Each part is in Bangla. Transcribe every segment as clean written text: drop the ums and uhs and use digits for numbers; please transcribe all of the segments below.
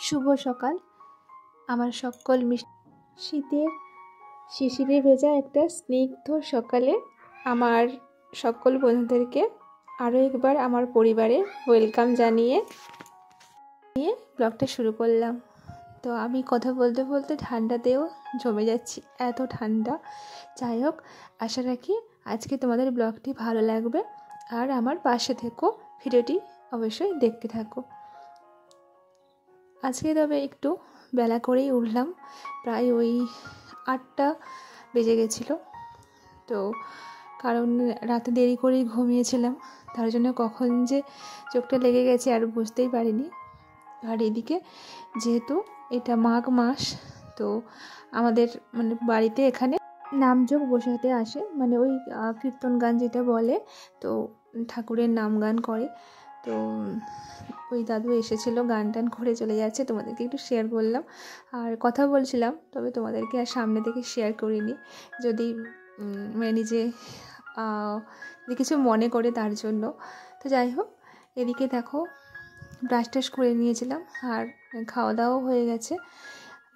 শুভ সকাল। আমার সকল শীতের শিশিরে ভেজা একটা স্নিগ্ধ সকালে আমার সকল বন্ধুদেরকে আরও একবার আমার পরিবারে ওয়েলকাম জানিয়ে ব্লগটা শুরু করলাম। তো আমি কথা বলতে বলতে ঠান্ডাতেও জমে যাচ্ছি, এত ঠান্ডা। যাই হোক, আশা রাখি আজকে তোমাদের ব্লগটি ভালো লাগবে আর আমার পাশে থেকো, ভিডিওটি অবশ্যই দেখতে থাকো। আজকে তবে একটু বেলা করেই উঠলাম, প্রায় ওই 8টা বেজে গেছিলো। তো কারণ রাতে দেরি করেই ঘুমিয়েছিলাম, তার জন্য কখন যে চোখটা লেগে গেছে আর বুঝতেই পারিনি। আর এদিকে যেহেতু এটা মাঘ মাস, তো আমাদের বাড়িতে এখানে নামযোগ বসাতে আসে, ওই কীর্তন গান যেটা বলে, তো ঠাকুরের নাম গান করে। তো ওই দাদু এসেছিলো, গান টান করে চলে যাচ্ছে, তোমাদেরকে একটু শেয়ার করলাম আর কথা বলছিলাম, তবে তোমাদেরকে আর সামনে থেকে শেয়ার করিনি, যদি নিজে কিছু মনে করে তার জন্য। তো যাই হোক, এদিকে দেখো ব্রাশ টাশ করে নিয়েছিলাম আর খাওয়া দাওয়াও হয়ে গেছে।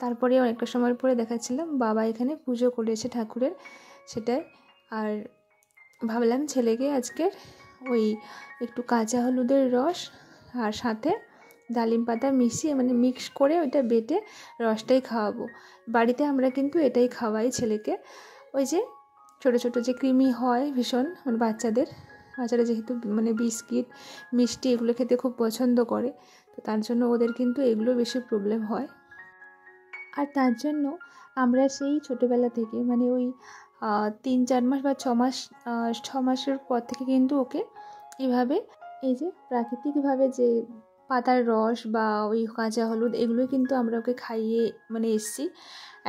তারপরে অনেকটা সময় পরে দেখাচ্ছিলাম বাবা এখানে পুজো করেছে ঠাকুরের, সেটাই। আর ভাবলাম ছেলেকে আজকের ওই একটু কাঁচা হলুদের রস আর সাথে ডালিম পাতা মিশিয়ে মিক্স করে ওইটা বেটে রসটাই খাওয়াবো। বাড়িতে আমরা কিন্তু এটাই খাওয়াই ছেলেকে। ওই যে ছোটো ছোটো যে কৃমি হয় ভীষণ, বাচ্চারা যেহেতু বিস্কিট মিষ্টি এগুলো খেতে খুব পছন্দ করে, তো তার জন্য ওদের কিন্তু এগুলো বেশি প্রবলেম হয়। আর তার জন্য আমরা সেই ছোটোবেলা থেকে ওই 3-4 মাস বা 6 মাসের পর থেকে কিন্তু ওকে এইভাবে এই যে প্রাকৃতিকভাবে যে পাতার রস বা ওই কাঁচা হলুদ এগুলোই কিন্তু আমরা ওকে খাইয়ে এসছি,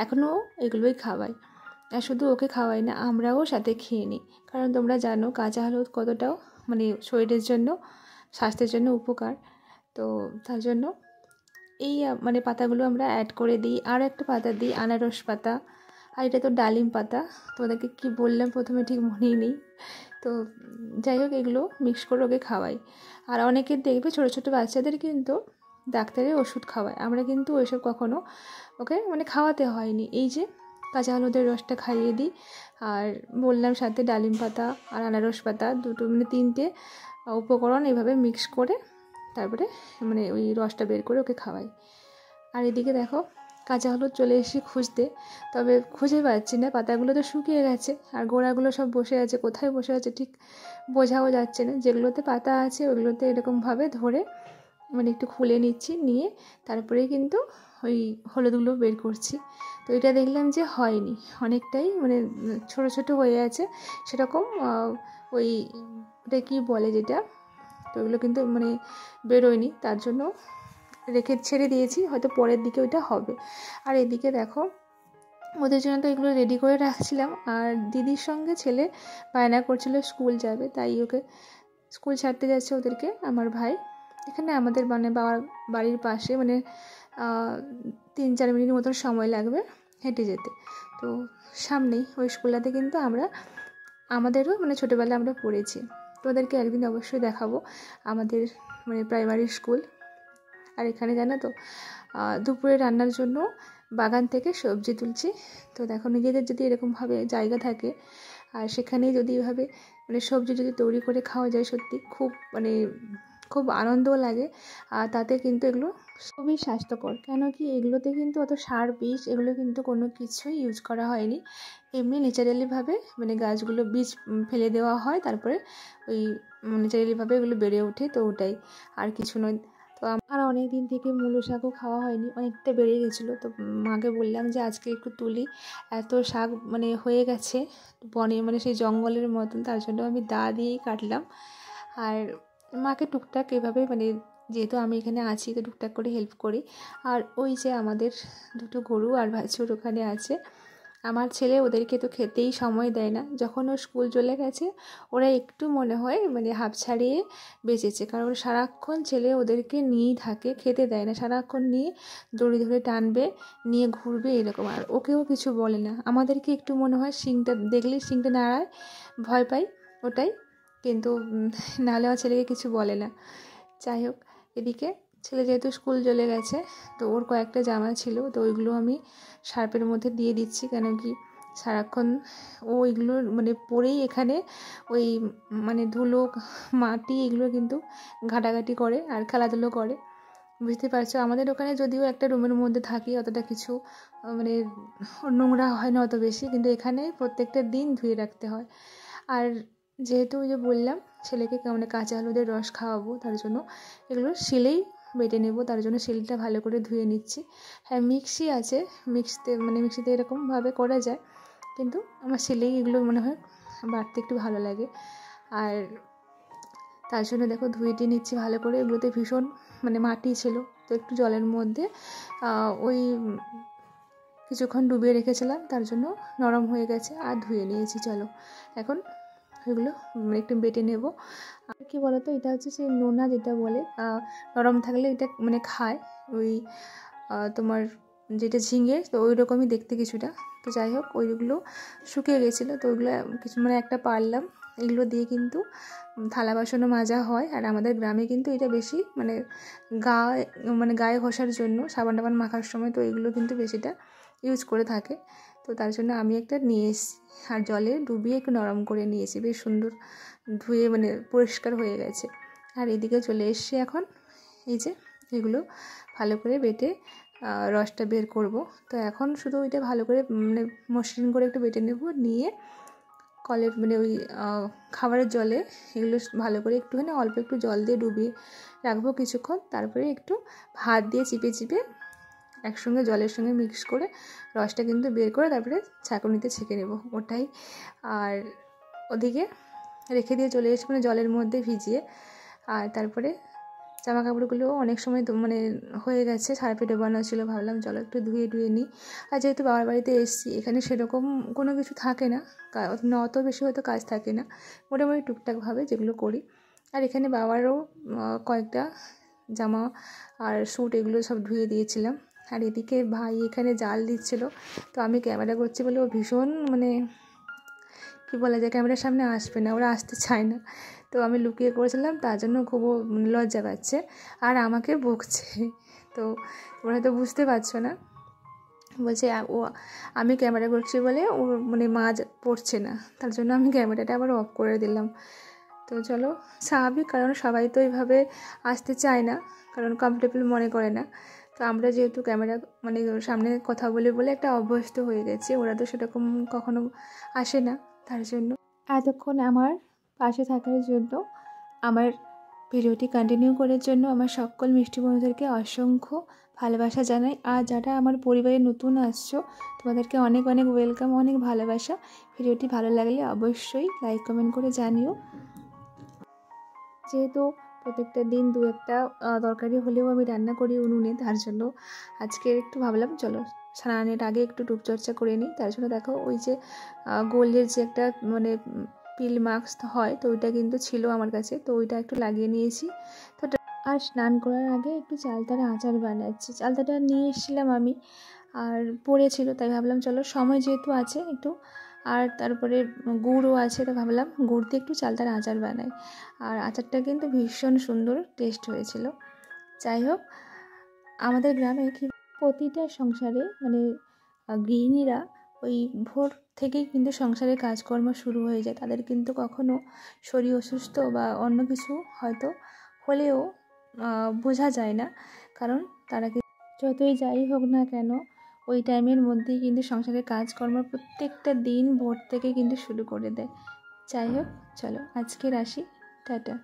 এখনও এগুলোই খাওয়াই। আর শুধু ওকে খাওয়াই না, আমরাও সাথে খেয়ে নিই, কারণ তোমরা জানো কাঁচা হলুদ কতটাও শরীরের জন্য, স্বাস্থ্যের জন্য উপকার। তো তার জন্য এই পাতাগুলো আমরা অ্যাড করে দিই। আর একটা পাতা দিই, আনারস পাতা, আর এটা তো ডালিম পাতা, তোমাদেরকে কি বললাম প্রথমে ঠিক মনেই নেই। তো যাই হোক, এগুলো মিক্স করে ওকে খাওয়াই। আর অনেকের দেখবে ছোটো ছোটো বাচ্চাদের কিন্তু ডাক্তারের ওষুধ খাওয়ায়, আমরা কিন্তু ওইসব কখনো ওকে খাওয়াতে হয়নি। এই যে কাঁচা হলুদের রসটা খাইয়ে দিই, আর বললাম সাথে ডালিম পাতা আর আনারস পাতা, দুটো 3টে উপকরণ এভাবে মিক্স করে তারপরে ওই রসটা বের করে ওকে খাওয়াই। আর এদিকে দেখো কাঁচা হলুদ চলে এসে খুঁজতে, তবে খুঁজে পাচ্ছি না, পাতাগুলো তো শুকিয়ে গেছে আর গোড়াগুলো সব বসে আছে, কোথায় বসে আছে ঠিক বোঝাও যাচ্ছে না। যেগুলোতে পাতা আছে ওইগুলোতে এরকমভাবে ধরে একটু খুলে নিচ্ছি, নিয়ে তারপরে কিন্তু ওই হলুদগুলো বের করছি। তো এটা দেখলাম যে হয়নি, অনেকটাই ছোটো ছোটো হয়ে আছে, সেরকম ওই ওটা কী বলে যেটা, তো ওগুলো কিন্তু বেরোয়নি, তার জন্য ছেড়ে দিয়েছি, হয়তো পরের দিকে ওইটা হবে। আর এদিকে দেখো ওদের জন্য তো এগুলো রেডি করে রাখছিলাম, আর দিদির সঙ্গে ছেলে বায়না করছিল স্কুল যাবে, তাই ওকে স্কুল ছাড়তে যাচ্ছে ওদেরকে আমার ভাই। এখানে আমাদের বাড়ির পাশে 3-4 মিনিট মতন সময় লাগবে হেঁটে যেতে। তো সামনেই ওই স্কুলটাতে কিন্তু আমাদেরও ছোটোবেলায় আমরা পড়েছি। তো ওদেরকে একদিন অবশ্যই দেখাবো আমাদের প্রাইমারি স্কুল। আর এখানে জানো তো দুপুরে রান্নার জন্য বাগান থেকে সবজি তুলছি। তো দেখো, নিজেদের যদি এরকমভাবে জায়গা থাকে আর সেখানেই যদি এভাবে সবজি যদি তৈরি করে খাওয়া যায়, সত্যি খুব খুব আনন্দও লাগে। আর তাতে কিন্তু এগুলো খুবই স্বাস্থ্যকর, কেন কি এগুলোতে কিন্তু অত সার বিষ এগুলো কিন্তু কোনো কিছুই ইউজ করা হয়নি, এমনি ন্যাচারালিভাবে গাছগুলো বীজ ফেলে দেওয়া হয়, তারপরে ওই ন্যাচারালিভাবে এগুলো বেড়ে ওঠে, তো ওটাই, আর কিছু নয়। তো আমার অনেক দিন থেকে মূলো শাকও খাওয়া হয়নি, অনেকটা বেড়ে গেছিলো। তো মাকে বললাম যে আজকে একটু তুলি, এত শাক হয়ে গেছে বনে, সেই জঙ্গলের মতন, তার জন্য আমি দা দিয়েই কাটলাম। আর মাকে টুকটাক এভাবে যেহেতু আমি এখানে আছি তো টুকটাক করে হেল্প করি। আর ওই যে আমাদের 2টো গরু আর বাছুর ওখানে আছে, আমার ছেলে ওদেরকে তো খেতেই সময় দেয় না। যখন ও স্কুল চলে গেছে ওরা একটু মনে হয় হাঁপ ছাড়িয়ে বেঁচেছে, কারণ সারাক্ষণ ছেলে ওদেরকে নিয়েই থাকে, খেতে দেয় না, সারাক্ষণ নিয়ে দড়ি ধরে টানবে, নিয়ে ঘুরবে এরকম। আর ওকেও কিছু বলে না, আমাদেরকে একটু মনে হয় শিংটা দেখলেই শিংটা নাড়ায়, ভয় পাই, ওটাই। কিন্তু নাহলে আমার ছেলেকে কিছু বলে না। যাই হোক, এদিকে ছেলে যেহেতু স্কুল চলে গেছে, তো ওর কয়েকটা জামা ছিল, তো ওইগুলো আমি সার্ফের মধ্যে দিয়ে দিচ্ছি, কেন কি সারাক্ষণ ও ওইগুলো মানে পরেই এখানে ওই মানে ধুলো মাটি এগুলো কিন্তু ঘাটাঘাটি করে আর খেলাধুলো করে। বুঝতে পারছো, আমাদের ওখানে যদিও একটা রুমের মধ্যে থাকি, অতটা কিছু মানে নোংরা হয় না অত বেশি, কিন্তু এখানে প্রত্যেকটা দিন ধুয়ে রাখতে হয়। আর যেহেতু ওই যে বললাম ছেলেকে মানে কাঁচা হলুদের রস খাওয়াবো, তার জন্য এগুলো শিলেই বেটে নেব, তার জন্য শিলটা ভালো করে ধুয়ে নিচ্ছি। হ্যাঁ, মিক্সি আছে, মিক্সিতে এরকমভাবে করা যায়, কিন্তু আমার শিলেই এগুলো মনে হয় বাটতে একটু ভালো লাগে। আর তার জন্য দেখো ধুয়ে দিয়ে নিচ্ছি ভালো করে। এগুলোতে ভীষণ মানে মাটি ছিল, তো একটু জলের মধ্যে ওই কিছুক্ষণ ডুবিয়ে রেখেছিলাম, তার জন্য নরম হয়ে গেছে আর ধুয়ে নিয়েছি। চলো এখন এগুলো একটু বেটে নেব। আর কী বলতো, এটা হচ্ছে সেই নোনা যেটা বলে, নরম থাকলে এটা মানে খায় ওই তোমার যেটা ঝিঙে, তো ওই রকমই দেখতে কিছুটা। তো যাই হোক, ওইগুলো শুকিয়ে গেছিলো, তো ওইগুলো কিছু মানে একটা পারলাম। এগুলো দিয়ে কিন্তু থালা বাসনও মাজা হয়। আর আমাদের গ্রামে কিন্তু এটা বেশি মানে গায়ে ঘষার জন্য সাবান টাবান মাখার সময় তো এগুলো কিন্তু বেশিটা ইউজ করে থাকে। তো তার জন্য আমি একটা নিয়ে এসেছি, আর জলে ডুবিয়ে একটু নরম করে নিয়েছি, বেশ সুন্দর ধুয়ে মানে পরিষ্কার হয়ে গেছে। আর এদিকে চলে এসেছি এখন, এই যে এগুলো ভালো করে বেটে রসটা বের করব। তো এখন শুধু ওইটা ভালো করে মানে মসৃণ করে একটু বেটে নেব, নিয়ে কলের মানে ওই খাবারের জলে এগুলো ভালো করে একটুখানি অল্প একটু জল দিয়ে ডুবিয়ে রাখবো কিছুক্ষণ। তারপরে একটু হাত দিয়ে চিপে চিপে একসঙ্গে জলের সঙ্গে মিক্স করে রসটা কিন্তু বের করে তারপরে ছাঁকুনিতে ছেঁকে নেব ওটাই। আর ওদিকে রেখে দিয়ে চলে এসে মানে জলের মধ্যে ভিজিয়ে, আর তারপরে জামা কাপড়গুলো অনেক সময় মানে হয়ে গেছে, সার্ফে ডোবানো ছিল, ভাবলাম জল একটু ধুয়ে নিই। আর যেহেতু বাবার বাড়িতে এসেছি, এখানে সেরকম কোনো কিছু থাকে না, অত বেশি হয়তো কাজ থাকে না, মোটামুটি টুকটাকভাবে যেগুলো করি। আর এখানে বাবারও কয়েকটা জামা আর স্যুট এগুলো সব ধুয়ে দিয়েছিলাম। আর এদিকে ভাই এখানে জাল দিচ্ছিল, তো আমি ক্যামেরা করছি বলে ও ভীষণ মানে কী বলা যায়, ক্যামেরার সামনে আসবে না, ওরা আসতে চায় না। তো আমি লুকিয়ে করেছিলাম, তার জন্য খুব লজ্জা পাচ্ছে আর আমাকে বকছে। তো তোমরা হয়তো বুঝতে পারছো না, বলছে ও আমি ক্যামেরা করছি বলে ওর মানে মাছ পড়ছে না, তার জন্য আমি ক্যামেরাটা আবার অফ করে দিলাম। তো চলো, স্বাভাবিক, কারণ সবাই তো এইভাবে আসতে চায় না, কারণ কমফোর্টেবল মনে করে না। তো আমরা যেহেতু ক্যামেরা মানে সামনে কথা বলে একটা অভ্যস্ত হয়ে গেছে, ওরা তো সেরকম কখনো আসে না, তার জন্য। এতক্ষণ আমার পাশে থাকার জন্য, আমার ভিডিওটি কন্টিনিউ করার জন্য আমার সকল মিষ্টি বন্ধুদেরকে অসংখ্য ভালোবাসা জানাই। আর যারা আমার পরিবারে নতুন আসছো, তোমাদেরকে অনেক অনেক ওয়েলকাম, অনেক ভালোবাসা। ভিডিওটি ভালো লাগলে অবশ্যই লাইক কমেন্ট করে জানিও। যেহেতু প্রত্যেকটা দিন দু একটা তরকারি হলেও আমি রান্না করি উনুনে, তার জন্য আজকে একটু ভাবলাম চলো স্নানের আগে একটু রূপচর্চা করে নিই। তার জন্য দেখো ওই যে গোল্ডের যে একটা মানে পিল মাস্ক হয়, তো ওইটা কিন্তু ছিল আমার কাছে, তো ওইটা একটু লাগিয়ে নিয়েছি। তো আর স্নান করার আগে একটু চালতার আচার বানাচ্ছি। চালতাটা নিয়ে এসেছিলাম আমি, আর পড়েছিল, তাই ভাবলাম চলো সময় যেহেতু আছে একটু, আর তারপরে গুড়ও আছে, তো ভাবলাম গুড় দিয়ে একটু চালতার আচার বানাই। আর আচারটা কিন্তু ভীষণ সুন্দর টেস্ট হয়েছিল। যাই হোক, আমাদের গ্রামে কি প্রতিটা সংসারে মানে গৃহিণীরা ওই ভোর থেকেই কিন্তু সংসারের কাজকর্ম শুরু হয়ে যায়। তাদের কিন্তু কখনো শরীর অসুস্থ বা অন্য কিছু হয়তো হলেও বোঝা যায় না, কারণ তারা যতই যাই হোক না কেন ওই টাইমের মধ্যেই কিন্তু সংসারের কাজকর্ম প্রত্যেকটা দিন ভোর থেকে কিন্তু শুরু করে দেয়। যাই হোক, চলো আজকে আসি, টাটা।